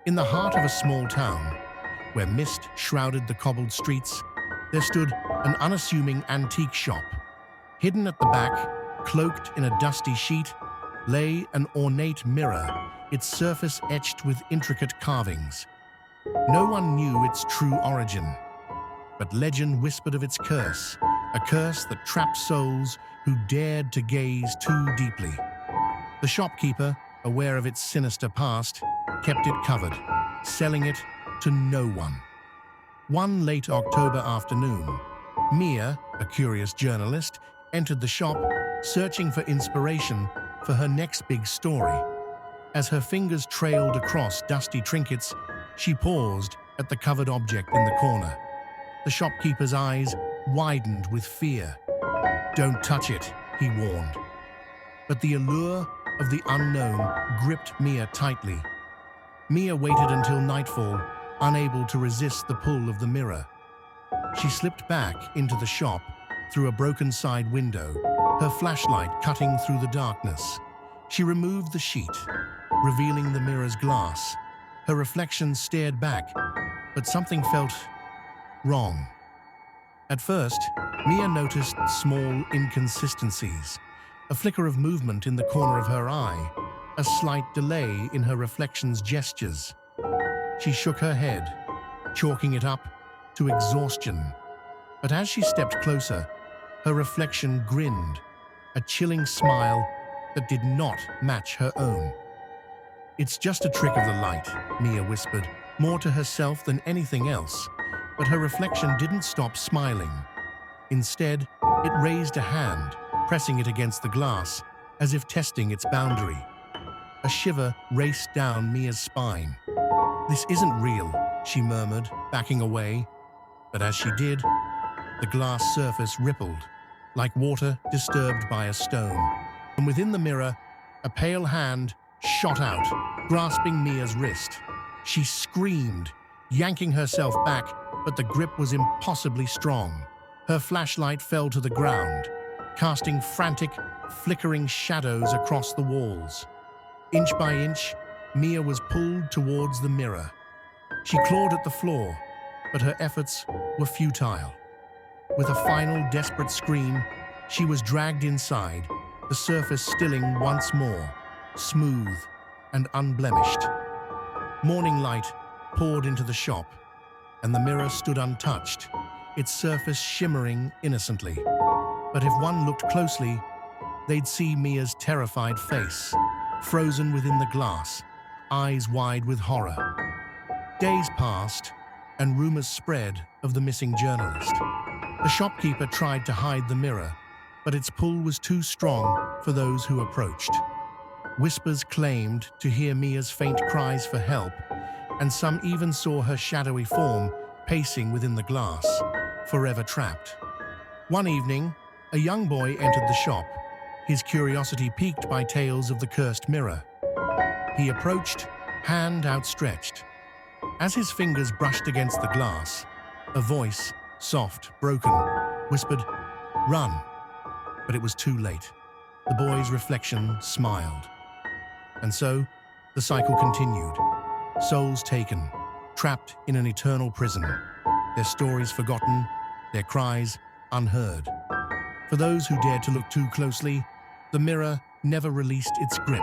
In the heart of a small town, where mist shrouded the cobbled streets, there stood an unassuming antique shop. Hidden at the back, cloaked in a dusty sheet, lay an ornate mirror, its surface etched with intricate carvings. No one knew its true origin, but legend whispered of its curse, a curse that trapped souls who dared to gaze too deeply. The shopkeeper, aware of its sinister past, kept it covered, selling it to no one. One late October afternoon, Mia, a curious journalist, entered the shop, searching for inspiration for her next big story. As her fingers trailed across dusty trinkets, she paused at the covered object in the corner. The shopkeeper's eyes widened with fear. "Don't touch it," he warned. But the allure of the unknown gripped Mia tightly. Mia waited until nightfall, unable to resist the pull of the mirror. She slipped back into the shop through a broken side window, her flashlight cutting through the darkness. She removed the sheet, revealing the mirror's glass. Her reflection stared back, but something felt wrong. At first, Mia noticed small inconsistencies, a flicker of movement in the corner of her eye, a slight delay in her reflection's gestures. She shook her head, chalking it up to exhaustion. But as she stepped closer, her reflection grinned, a chilling smile that did not match her own. "It's just a trick of the light," Mia whispered, more to herself than anything else. But her reflection didn't stop smiling. Instead, it raised a hand, pressing it against the glass, as if testing its boundary. A shiver raced down Mia's spine. "This isn't real," she murmured, backing away. But as she did, the glass surface rippled, like water disturbed by a stone. And within the mirror, a pale hand shot out, grasping Mia's wrist. She screamed, yanking herself back, but the grip was impossibly strong. Her flashlight fell to the ground, casting frantic, flickering shadows across the walls. Inch by inch, Mia was pulled towards the mirror. She clawed at the floor, but her efforts were futile. With a final desperate scream, she was dragged inside, the surface stilling once more, smooth and unblemished. Morning light poured into the shop, and the mirror stood untouched, its surface shimmering innocently. But if one looked closely, they'd see Mia's terrified face, frozen within the glass, eyes wide with horror. Days passed, and rumors spread of the missing journalist. The shopkeeper tried to hide the mirror, but its pull was too strong for those who approached. Whispers claimed to hear Mia's faint cries for help, and some even saw her shadowy form pacing within the glass, forever trapped. One evening, a young boy entered the shop, his curiosity piqued by tales of the cursed mirror. He approached, hand outstretched. As his fingers brushed against the glass, a voice, soft, broken, whispered, "Run." But it was too late. The boy's reflection smiled. And so, the cycle continued. Souls taken, trapped in an eternal prison, their stories forgotten, their cries unheard. For those who dared to look too closely, the mirror never released its grip.